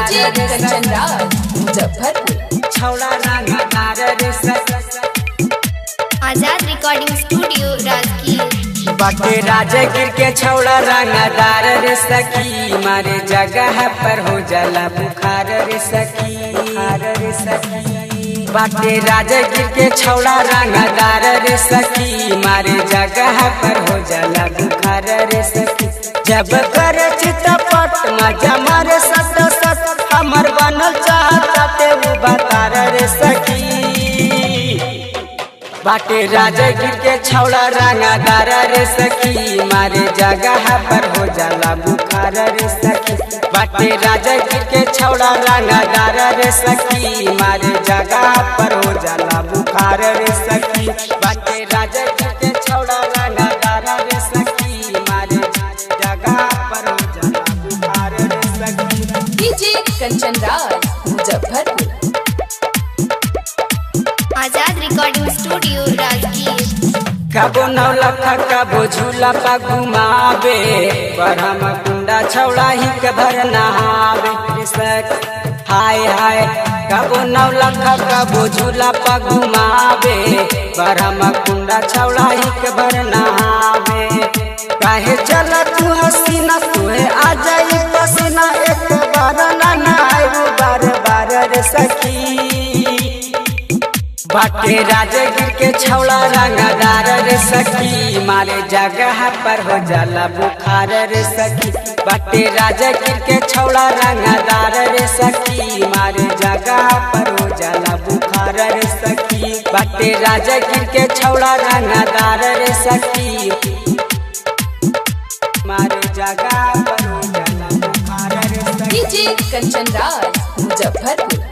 DJ Kanchan Raj Muzaffarpur छौड़ा रंगदार रे सखी। आजाद रिकॉर्डिंग स्टूडियो राजगीर। बाटे राजगीर के छौड़ा रंगदार रे सखी, मारे जगह पर हो जाला बुखार रे सखी, बुखार रे सखी। बाटे राजगीर के छौड़ा रंगदार रे सखी, मारे जगह पर हो जाला बुखार रे सखी। जब कर चितपट मजा मारे सत सत, हमर बनल चाहता ते वो बता रे सखी। बाटे राजगीर के छौड़ा रंगदार रे सखी, मारे जगह पर हो जाला बुखार रे सखी। बाटे राजगीर के छौड़ा रंगदार रे सखी, मारे जगह पर हो जाला बुखार रे सखी। बाटे राजगीर के छौड़ा रंगदार रे सखी, मारे जगह पर हो जाला बुखार रे सखी। डीजे कंचन राज मुजफ्फरपुर आजाद रिकॉर्डिंग स्टूडियो राजगीर। कबो नौलखा कबो झूला पा घुमावे, बरहम कुंडा छौड़ा ही के भर नहावे रे सखी। हाय हाय कबो नौलखा कबो झूला पा घुमावे, बरहम कुंडा छौड़ा ही के भर नहावे। काहे चला तू हसीना तुहे आ जाई पसीना, एक बार ना नहाए बार बार रे सखी। बाटे राजगीर के छौड़ा रंगदार रे सखी, मारे जगह पर हो जाला बुखार रे सखी। बाटे राजगीर के छौड़ा रंगदार रे सखी, मारे जगह पर हो जाला बुखार रे सखी। बाटे राजगीर के छौड़ा रंगदार रे सखी, मारे जगह पर हो जाला बुखार रे सखी। डीजे कंचन राज मुजफ्फरपुर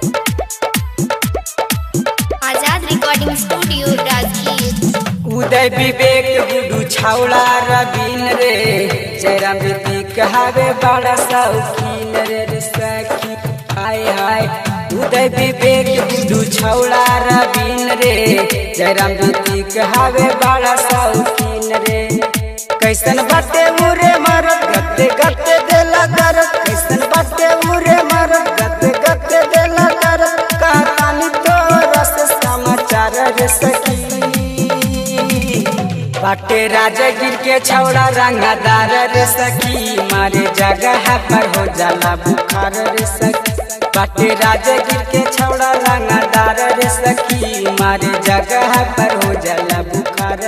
आजाद रिकॉर्डिंग स्टूडियो राजगीर। उदय विवेक गुडू छौड़ा रवीन रे, जयराम ऋतिक कहावे बड़ा शौकीन रे सखी। हाय हाय उदय विवेक गुडू छौड़ा रवीन रे, जयराम ऋतिक कहावे बड़ा शौकीन रे। कैसन बाटे उरे मरद गते गते देला दर्द, कैसन बाटे उरे मरद गते गते देला दर्द। कहानी तो रस समाचार रे सखी। बाटे राजगीर के छौड़ा रंगदार रे सखी, मारे जगह पर हो जाला बुखार रे सखी। बाटे राजगीर के छौड़ा रंगदार रे सखी, मारे जगह पर हो जाला बुखार